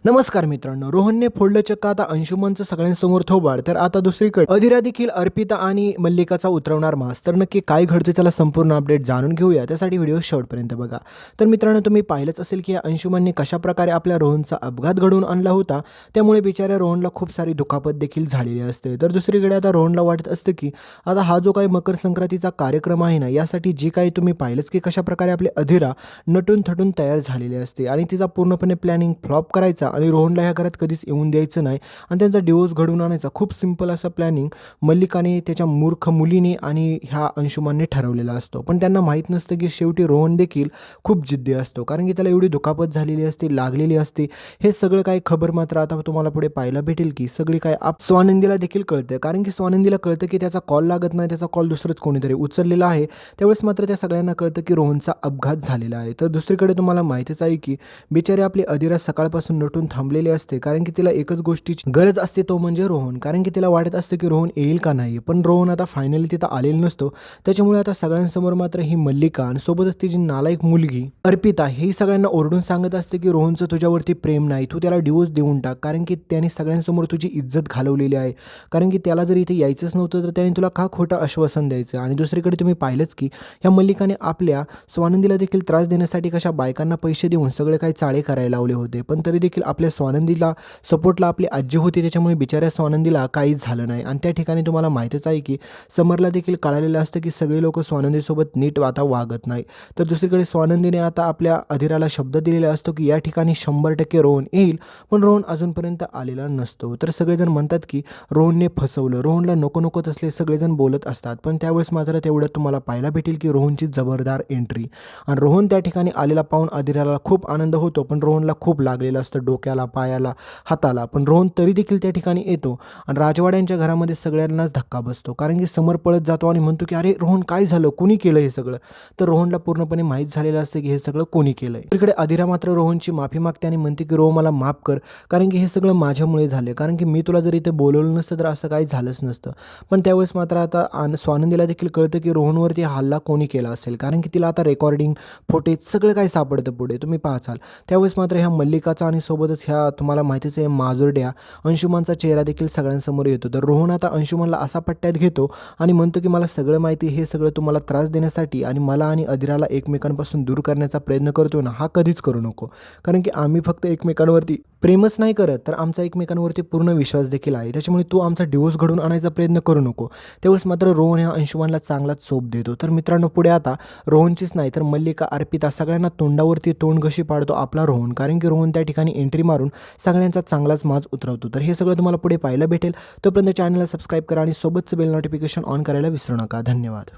नमस्कार मित्रांनो, रोहनने फोडलं चक्क आता अंशुमनचं सगळ्यांसमोर थोबाड. तर आता दुसरीकडे अधिरा देखील अर्पिता आणि मल्लिकाचा उतरवणार मास. तर नक्की काय घडते त्याला संपूर्ण अपडेट जाणून घेऊया. त्यासाठी व्हिडिओ शेवटपर्यंत बघा. तर मित्रांनो, तुम्ही पाहिलंच असेल की या अंशुमनने कशाप्रकारे आपल्या रोहनचा अपघात घडवून आणला होता. त्यामुळे बिचाऱ्या रोहनला खूप सारी दुखापत देखील झालेली असते. तर दुसरीकडे आता रोहनला वाटत असतं की आता हा जो काही मकर संक्रांतीचा कार्यक्रम आहे ना, यासाठी जी काही तुम्ही पाहिलंच की कशाप्रकारे आपली अधिरा नटून थटून तयार झालेली असते आणि तिचा पूर्णपणे प्लॅनिंग फ्लॉप करायचा आणि रोहनला ह्या घरात कधीच येऊन द्यायचं नाही आणि त्यांचा डिवोर्स घडवून आणायचा. खूप सिंपल असं प्लॅनिंग मल्लिकाने, त्याच्या मूर्ख मुलीने आणि ह्या अंशुमानने ठरवलेला असतो. पण त्यांना माहीत नसतं की शेवटी रोहन देखील खूप जिद्दी असतो, कारण की त्याला एवढी दुखापत झालेली असते, लागलेली असते. हे सगळं काही खबर मात्र आता तुम्हाला पुढे पाहायला भेटेल की सगळी काय स्वानंदीला देखील कळतं, कारण की स्वानंदीला कळतं की त्याचा कॉल लागत नाही, त्याचा कॉल दुसरंच कोणीतरी उचललेला आहे. त्यावेळेस मात्र त्या सगळ्यांना कळतं की रोहनचा अपघात झालेला आहे. तर दुसरीकडे तुम्हाला माहितीच आहे की बिचारी आपली अधिरा सकाळपासून नटून थांबलेली असते, कारण की तिला एकच गोष्टीची गरज असते, तो म्हणजे रोहन. कारण की तिला वाटत असतं की रोहन येईल का नाही, पण रोहन आता फायनली तिथं आलेला नसतो. त्याच्यामुळे आता सगळ्यांसमोर मात्र ही मल्लिका आणि सोबतच तिची नालायक मुलगी अर्पिता ही सगळ्यांना ओरडून सांगत असते की रोहनचं तुझ्यावरती प्रेम नाही, तू त्याला डिवोर्स देऊन टाक, कारण की त्याने सगळ्यांसमोर तुझी इज्जत घालवलेली आहे. कारण की त्याला जर इथे यायचंच नव्हतं तर त्याने तुला का खोटं आश्वासन द्यायचं. आणि दुसरीकडे तुम्ही पाहिलंच की ह्या मल्लिकाने आपल्या स्वानंदीला देखील त्रास देण्यासाठी कशा बायकांना पैसे देऊन सगळे काही चाळे करायला लावले होते. पण तरी देखील आपल्या स्वानंदीला सपोर्टला आपली आजी होती, त्याच्यामुळे बिचाऱ्या स्वानंदीला काहीच झालं नाही. आणि त्या ठिकाणी तुम्हाला माहीतच आहे की समरला देखील कळालेलं असतं की सगळे लोक स्वानंदीसोबत नीट आता वागत नाही. तर दुसरीकडे स्वानंदीने आता आपल्या अधिराला शब्द दिलेला असतो की या ठिकाणी 100% रोहन येईल, पण रोहन अजूनपर्यंत आलेला नसतो. तर सगळेजण म्हणतात की रोहनने फसवलं, रोहनला नको नकोच असले सगळेजण बोलत असतात. पण त्यावेळेस मात्र तेवढं तुम्हाला पाहायला भेटेल की रोहनची जबरदार एंट्री. आणि रोहन त्या ठिकाणी आलेला पाहून अधिराला खूप आनंद होतो, पण रोहनला खूप लागलेलं असतं डोक्याला, पायाला, हाताला. पण रोहन तरी देखील त्या ठिकाणी येतो आणि राजवाड्यांच्या घरामध्ये सगळ्यांनाच धक्का बसतो, कारण की समर पळत जातो आणि म्हणतो की अरे रोहन काय झालं, कोणी केलं हे सगळं. तर रोहनला पूर्णपणे माहीत झालेलं असतं की हे सगळं कोणी केलंय. तिकडे अधिरा मात्र रोहनची माफी मागते आणि म्हणते की रोहन मला माफ कर, कारण की हे सगळं माझ्यामुळे झाले, कारण की मी तुला जर इथे बोलवलं नसतं तर असं काही झालंच नसतं. पण त्यावेळेस मात्र आता स्वानंदीला देखील कळतं की रोहनवरती हल्ला कोणी केला असेल, कारण की तिला आता रेकॉर्डिंग, फुटेज सगळं काही सापडतं पुढे, तुम्ही पाहाल. त्यावेळेस मात्र ह्या मल्लिकाचा आणि सोबतच ह्या तुम्हाला माहितीच आहे माजुरड्या अंशुमनचा चेहरा देखील सगळ्यांसमोर येतो. तर रोहन आता अंशुमनला असा पट्ट्यात घेतो आणि म्हणतो की मला सगळं माहिती, हे सगळं तुम्हाला त्रास देण्यासाठी आणि मला आणि अधिराला एकमेकांपासून दूर करण्याचा प्रयत्न करतो ना, हा कधीच करू नको, कारण की आम्ही फक्त एकमेकांवरती प्रेमच नाही करत, तर आमचा एकमेकांवरती पूर्ण विश्वास देखील आहे. त्याच्यामुळे तू आमचा डिवोर्स घडवून आणायचा प्रयत्न करू नको. त्यावेळेस मात्र रोहन ह्या अंशुमनला चांगलाच चोप देतो. तर मित्रांनो, पुढे आता रोहनचीच नाही तर मल्लिका, अर्पिता सगळ्यांना तोंडावरती तोंड घशी पाडतो आपला रोहन, कारण की रोहन त्या ठिकाणी एंट्री मारून सगळ्यांचा चांगलाच माज उतरवतो. तर हे सगळं तुम्हाला पुढे पाहायला भेटेल. तोपर्यंत चॅनलला सबस्क्राईब करा आणि सोबतचं बेल नोटिफिकेशन ऑन करायला विसरू नका. धन्यवाद.